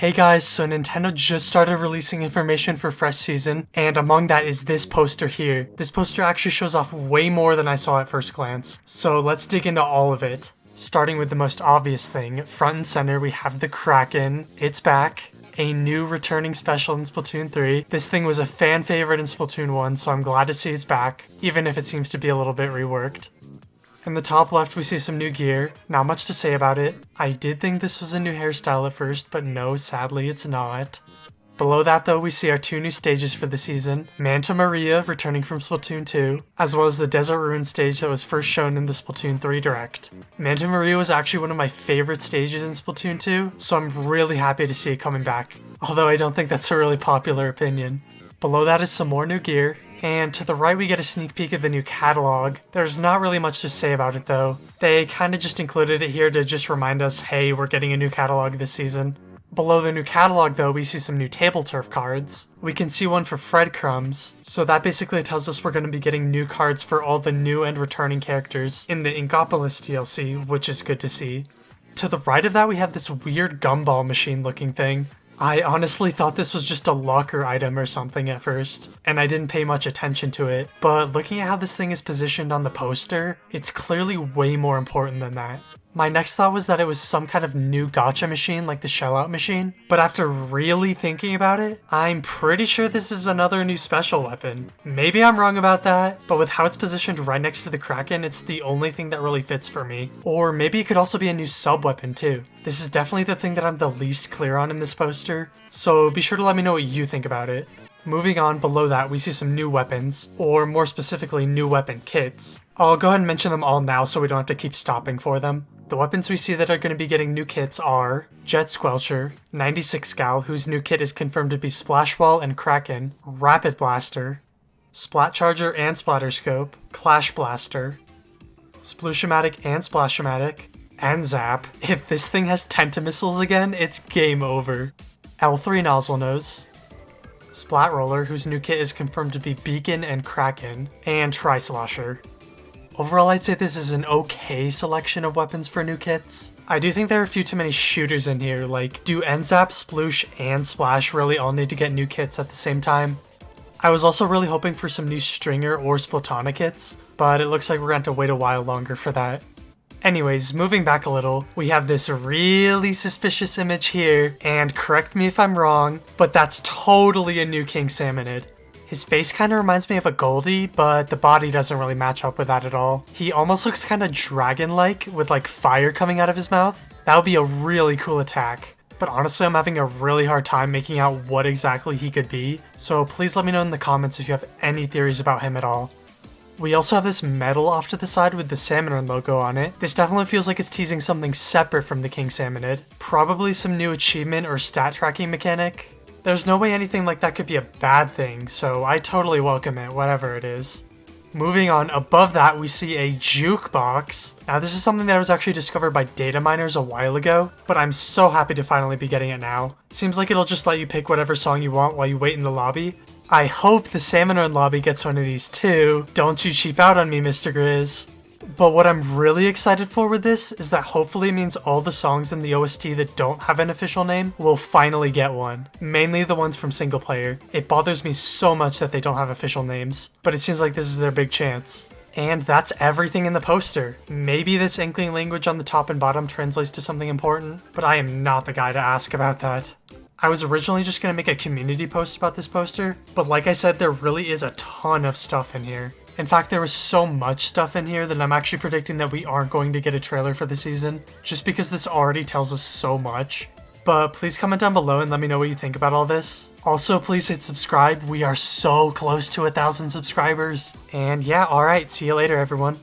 Hey guys, so Nintendo just started releasing information for Fresh Season, and among that is this poster here. This poster actually shows off way more than I saw at first glance, so let's dig into all of it. Starting with the most obvious thing, front and center we have the Kraken. It's back. A new returning special in Splatoon 3. This thing was a fan favorite in Splatoon 1, so I'm glad to see it's back, even if it seems to be a little bit reworked. In the top left, we see some new gear. Not much to say about it. I did think this was a new hairstyle at first, but no, sadly it's not. Below that though, we see our two new stages for the season. Manta Maria, returning from Splatoon 2, as well as the Desert Ruin stage that was first shown in the Splatoon 3 Direct. Manta Maria was actually one of my favorite stages in Splatoon 2, so I'm really happy to see it coming back. Although I don't think that's a really popular opinion. Below that is some more new gear, and to the right we get a sneak peek of the new catalog. There's not really much to say about it though. They kinda just included it here to just remind us, hey, we're getting a new catalog this season. Below the new catalog though, we see some new table turf cards. We can see one for Fred Crumbs, so that basically tells us we're going to be getting new cards for all the new and returning characters in the Inkopolis DLC, which is good to see. To the right of that we have this weird gumball machine looking thing. I honestly thought this was just a locker item or something at first, and I didn't pay much attention to it, but looking at how this thing is positioned on the poster, it's clearly way more important than that. My next thought was that it was some kind of new gacha machine like the Shellout machine, but after really thinking about it, I'm pretty sure this is another new special weapon. Maybe I'm wrong about that, but with how it's positioned right next to the Kraken, it's the only thing that really fits for me. Or maybe it could also be a new sub-weapon too. This is definitely the thing that I'm the least clear on in this poster, so be sure to let me know what you think about it. Moving on, below that we see some new weapons, or more specifically new weapon kits. I'll go ahead and mention them all now so we don't have to keep stopping for them. The weapons we see that are going to be getting new kits are Jet Squelcher, 96 Gal, whose new kit is confirmed to be Splash Wall and Kraken, Rapid Blaster, Splat Charger and Splatterscope, Clash Blaster, Sploosh-O-Matic and Splash-O-Matic, and Zap. If this thing has Tentamissiles again, it's game over. L3 Nozzle Nose, Splat Roller, whose new kit is confirmed to be Beacon and Kraken, and Tri-Slosher. Overall, I'd say this is an okay selection of weapons for new kits. I do think there are a few too many shooters in here, like, do N-Zap, Sploosh, and Splash really all need to get new kits at the same time? I was also really hoping for some new Stringer or Splatana kits, but it looks like we're going to have to wait a while longer for that. Anyways, moving back a little, we have this really suspicious image here, and correct me if I'm wrong, but that's totally a new King Salmonid. His face kind of reminds me of a Goldie, but the body doesn't really match up with that at all. He almost looks kind of dragon-like, with like fire coming out of his mouth. That would be a really cool attack. But honestly, I'm having a really hard time making out what exactly he could be, so please let me know in the comments if you have any theories about him at all. We also have this medal off to the side with the Salmonid logo on it. This definitely feels like it's teasing something separate from the King Salmonid. Probably some new achievement or stat tracking mechanic. There's no way anything like that could be a bad thing, so I totally welcome it, whatever it is. Moving on, above that we see a jukebox. Now this is something that was actually discovered by data miners a while ago, but I'm so happy to finally be getting it now. Seems like it'll just let you pick whatever song you want while you wait in the lobby. I hope the Salmon lobby gets one of these too. Don't you cheap out on me, Mr. Grizz. But what I'm really excited for with this is that hopefully it means all the songs in the OST that don't have an official name will finally get one. Mainly the ones from single player. It bothers me so much that they don't have official names, but it seems like this is their big chance. And that's everything in the poster. Maybe this Inkling language on the top and bottom translates to something important, but I am not the guy to ask about that. I was originally just going to make a community post about this poster, but like I said, there really is a ton of stuff in here. In fact, there was so much stuff in here that I'm actually predicting that we aren't going to get a trailer for the season, just because this already tells us so much. But please comment down below and let me know what you think about all this. Also, please hit subscribe. We are so close to 1,000 subscribers. And yeah, alright, see you later everyone.